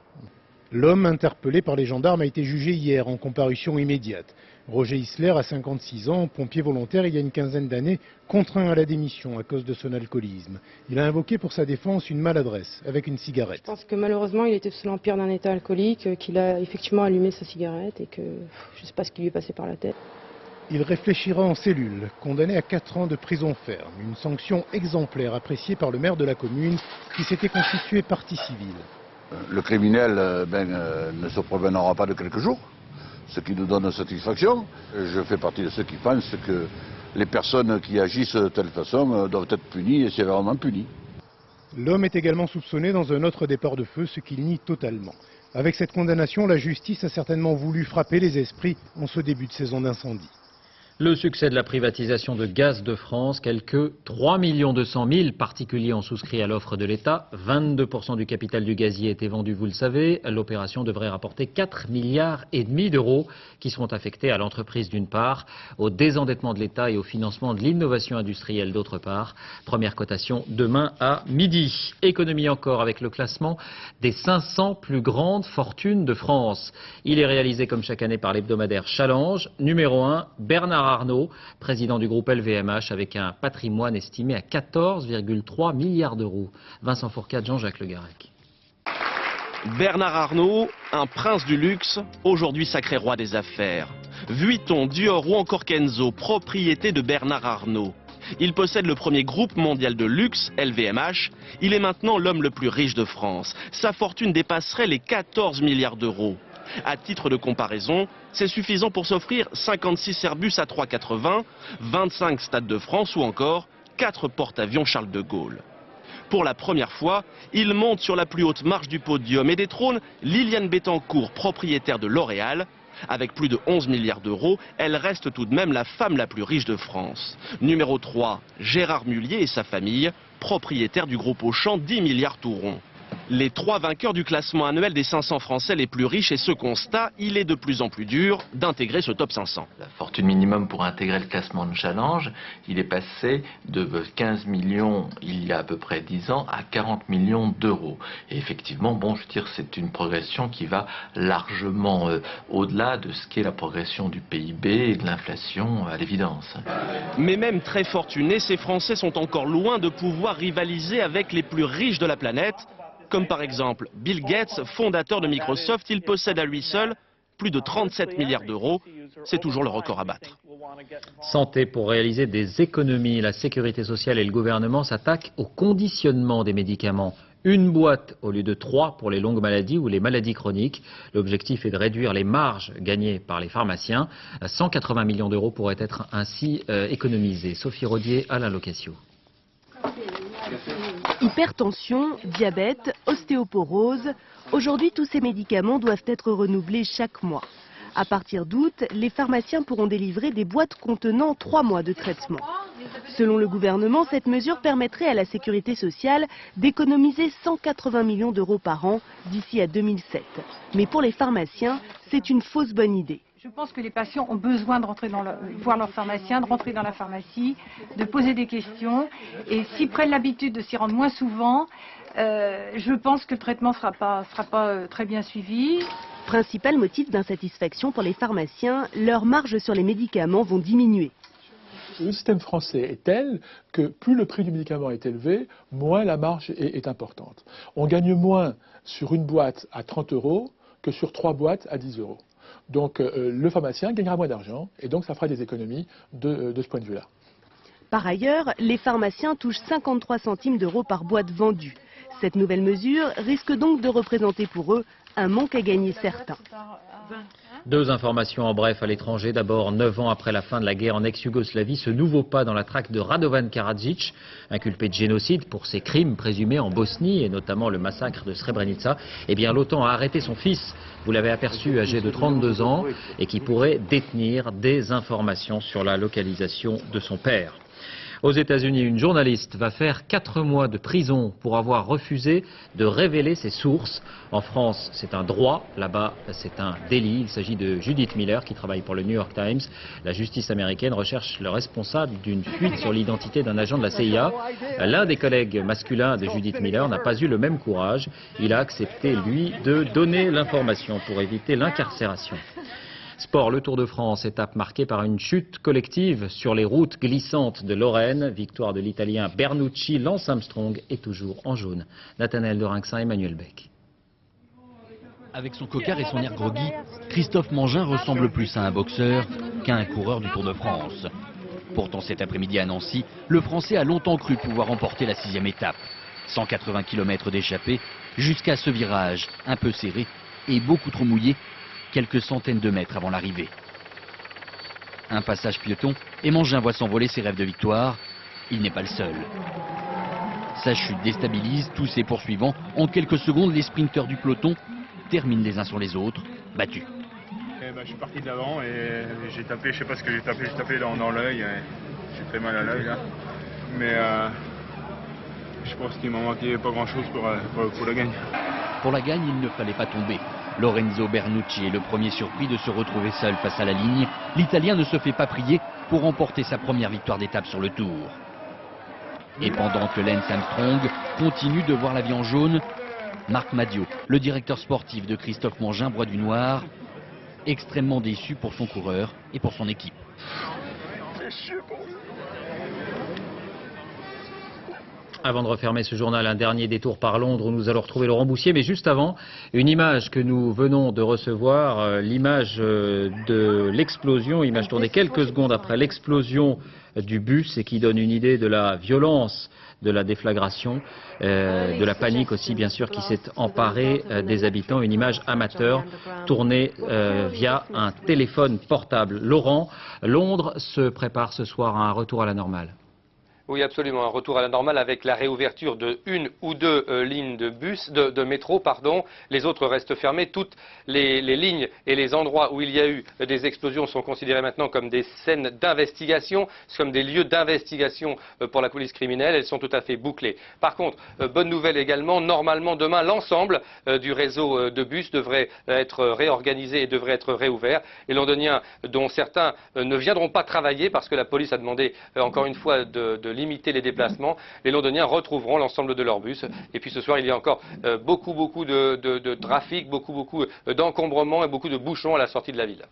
L'homme interpellé par les gendarmes a été jugé hier en comparution immédiate. Roger Isler a 56 ans, pompier volontaire il y a une quinzaine d'années, contraint à la démission à cause de son alcoolisme. Il a invoqué pour sa défense une maladresse avec une cigarette. Je pense que malheureusement il était sous l'empire d'un état alcoolique, qu'il a effectivement allumé sa cigarette et que je ne sais pas ce qui lui est passé par la tête. Il réfléchira en cellule, condamné à 4 ans de prison ferme, une sanction exemplaire appréciée par le maire de la commune qui s'était constitué partie civile. Le criminel ne se promènera pas de quelques jours, ce qui nous donne satisfaction. Je fais partie de ceux qui pensent que les personnes qui agissent de telle façon doivent être punies et sévèrement punies. L'homme est également soupçonné dans un autre départ de feu, ce qu'il nie totalement. Avec cette condamnation, la justice a certainement voulu frapper les esprits en ce début de saison d'incendie. Le succès de la privatisation de Gaz de France, quelques 3 200 000 particuliers ont souscrit à l'offre de l'État. 22% du capital du gazier était vendu, vous le savez. L'opération devrait rapporter 4,5 milliards d'euros qui seront affectés à l'entreprise d'une part, au désendettement de l'État et au financement de l'innovation industrielle d'autre part. Première cotation demain à midi. Économie encore avec le classement des 500 plus grandes fortunes de France. Il est réalisé comme chaque année par l'hebdomadaire Challenge. Numéro 1, Bernard Bernard Arnault, président du groupe LVMH, avec un patrimoine estimé à 14,3 milliards d'euros. Vincent Fourcade, Jean-Jacques Le Garec. Bernard Arnault, un prince du luxe, aujourd'hui sacré roi des affaires. Vuitton, Dior ou encore Kenzo, propriété de Bernard Arnault. Il possède le premier groupe mondial de luxe, LVMH. Il est maintenant l'homme le plus riche de France. Sa fortune dépasserait les 14 milliards d'euros. À titre de comparaison, c'est suffisant pour s'offrir 56 Airbus A380, 25 Stades de France ou encore 4 porte-avions Charles de Gaulle. Pour la première fois, il monte sur la plus haute marche du podium et détrône Liliane Bettencourt, propriétaire de L'Oréal. Avec plus de 11 milliards d'euros, elle reste tout de même la femme la plus riche de France. Numéro 3, Gérard Mullier et sa famille, propriétaire du groupe Auchan, 10 milliards tout rond. Les 3 vainqueurs du classement annuel des 500 Français les plus riches, et ce constat, il est de plus en plus dur d'intégrer ce top 500. La fortune minimum pour intégrer le classement de Challenge, il est passé de 15 millions il y a à peu près 10 ans à 40 millions d'euros. Et effectivement, bon, je veux dire, c'est une progression qui va largement au-delà de ce qu'est la progression du PIB et de l'inflation, à l'évidence. Mais même très fortunés, ces Français sont encore loin de pouvoir rivaliser avec les plus riches de la planète. Comme par exemple Bill Gates, fondateur de Microsoft, il possède à lui seul plus de 37 milliards d'euros. C'est toujours le record à battre. Santé pour réaliser des économies. La sécurité sociale et le gouvernement s'attaquent au conditionnement des médicaments. Une boîte au lieu de 3 pour les longues maladies ou les maladies chroniques. L'objectif est de réduire les marges gagnées par les pharmaciens. 180 millions d'euros pourraient être ainsi économisés. Sophie Rodier, Alain Locasio. Hypertension, diabète, ostéoporose. Aujourd'hui, tous ces médicaments doivent être renouvelés chaque mois. À partir d'août, les pharmaciens pourront délivrer des boîtes contenant 3 mois de traitement. Selon le gouvernement, cette mesure permettrait à la sécurité sociale d'économiser 180 millions d'euros par an d'ici à 2007. Mais pour les pharmaciens, c'est une fausse bonne idée. Je pense que les patients ont besoin de rentrer voir leur pharmacien, de rentrer dans la pharmacie, de poser des questions. Et s'ils prennent l'habitude de s'y rendre moins souvent, je pense que le traitement ne sera pas très bien suivi. Principal motif d'insatisfaction pour les pharmaciens, leurs marges sur les médicaments vont diminuer. Le système français est tel que plus le prix du médicament est élevé, moins la marge est importante. On gagne moins sur une boîte à 30 € que sur 3 boîtes à 10 €. Donc le pharmacien gagnera moins d'argent et donc ça fera des économies de ce point de vue-là. Par ailleurs, les pharmaciens touchent 53 centimes d'euros par boîte vendue. Cette nouvelle mesure risque donc de représenter pour eux un manque à gagner certain. 2 informations en bref à l'étranger. D'abord, 9 ans après la fin de la guerre en ex-Yougoslavie, ce nouveau pas dans la traque de Radovan Karadzic, inculpé de génocide pour ses crimes présumés en Bosnie et notamment le massacre de Srebrenica. Eh bien, l'OTAN a arrêté son fils, vous l'avez aperçu, âgé de 32 ans, et qui pourrait détenir des informations sur la localisation de son père. Aux États-Unis, une journaliste va faire 4 mois de prison pour avoir refusé de révéler ses sources. En France, c'est un droit. Là-bas, c'est un délit. Il s'agit de Judith Miller qui travaille pour le New York Times. La justice américaine recherche le responsable d'une fuite sur l'identité d'un agent de la CIA. L'un des collègues masculins de Judith Miller n'a pas eu le même courage. Il a accepté, lui, de donner l'information pour éviter l'incarcération. Sport, le Tour de France, étape marquée par une chute collective sur les routes glissantes de Lorraine. Victoire de l'Italien Bernucci, Lance Armstrong est toujours en jaune. Nathanaël Dorinxin, Emmanuel Beck. Avec son cocard et son air groggy, Christophe Mangin ressemble plus à un boxeur qu'à un coureur du Tour de France. Pourtant cet après-midi à Nancy, le Français a longtemps cru pouvoir remporter la 6e étape. 180 km d'échappée jusqu'à ce virage un peu serré et beaucoup trop mouillé, quelques centaines de mètres avant l'arrivée. Un passage piéton et Mangin voit s'envoler ses rêves de victoire. Il n'est pas le seul. Sa chute déstabilise tous ses poursuivants. En quelques secondes, les sprinteurs du peloton terminent les uns sur les autres, battus. Je suis parti de l'avant et j'ai tapé, je sais pas ce que j'ai tapé dans l'œil. J'ai très mal à l'œil là. Mais je pense qu'il m'en manquait pas grand chose pour la gagne. Pour la gagne, il ne fallait pas tomber. Lorenzo Bernucci est le premier surpris de se retrouver seul face à la ligne. L'Italien ne se fait pas prier pour remporter sa première victoire d'étape sur le Tour. Et pendant que Lance Armstrong continue de voir la vie en jaune, Marc Madio, le directeur sportif de Christophe Mangin, broie du noir, extrêmement déçu pour son coureur et pour son équipe. chier pour lui. Avant de refermer ce journal, un dernier détour par Londres où nous allons retrouver Laurent Boussier. Mais juste avant, une image que nous venons de recevoir, l'image de l'explosion, image tournée quelques secondes après l'explosion du bus et qui donne une idée de la violence de la déflagration, de la panique aussi bien sûr qui s'est emparée des habitants. Une image amateur tournée via un téléphone portable. Laurent, Londres se prépare ce soir à un retour à la normale. Oui, absolument. Un retour à la normale avec la réouverture de une ou deux lignes de bus, de métro, pardon. Les autres restent fermées. Toutes les lignes et les endroits où il y a eu des explosions sont considérés maintenant comme des scènes d'investigation, comme des lieux d'investigation pour la police criminelle. Elles sont tout à fait bouclées. Par contre, bonne nouvelle également, normalement demain, l'ensemble du réseau de bus devrait être réorganisé et devrait être réouvert. Les Londoniens, dont certains ne viendront pas travailler parce que la police a demandé encore une fois de limiter les déplacements, les Londoniens retrouveront l'ensemble de leurs bus. Et puis ce soir, il y a encore beaucoup de trafic, beaucoup d'encombrements et beaucoup de bouchons à la sortie de la ville.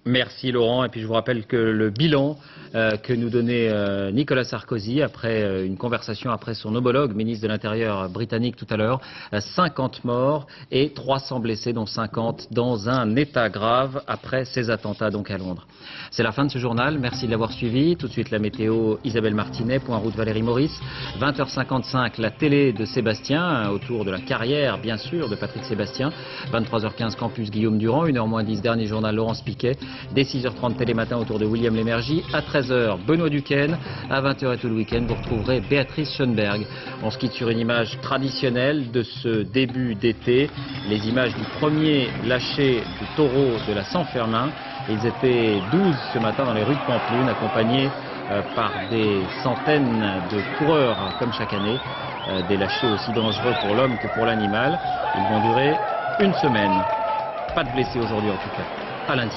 Merci Laurent. Et puis je vous rappelle que le bilan que nous donnait Nicolas Sarkozy après une conversation après son homologue, ministre de l'Intérieur britannique tout à l'heure, 50 morts et 300 blessés, dont 50 dans un état grave après ces attentats donc à Londres. C'est la fin de ce journal. Merci de l'avoir suivi. Tout de suite la météo, Isabelle Martinet, point route Valérie Maurice. 20h55, la télé de Sébastien, autour de la carrière bien sûr de Patrick Sébastien. 23h15, campus Guillaume Durand. 1h moins 10, dernier journal Laurence Piquet. Dès 6h30 Télématin autour de William Lémergie. À 13h, Benoît Duquesne. À 20h et tout le week-end, vous retrouverez Béatrice Schoenberg. On se quitte sur une image traditionnelle de ce début d'été. Les images du premier lâcher du taureau de la San-Fermin. Ils étaient 12 ce matin dans les rues de Pampelune, accompagnés par des centaines de coureurs comme chaque année. Des lâchers aussi dangereux pour l'homme que pour l'animal. Ils vont durer une semaine. Pas de blessés aujourd'hui en tout cas. À lundi.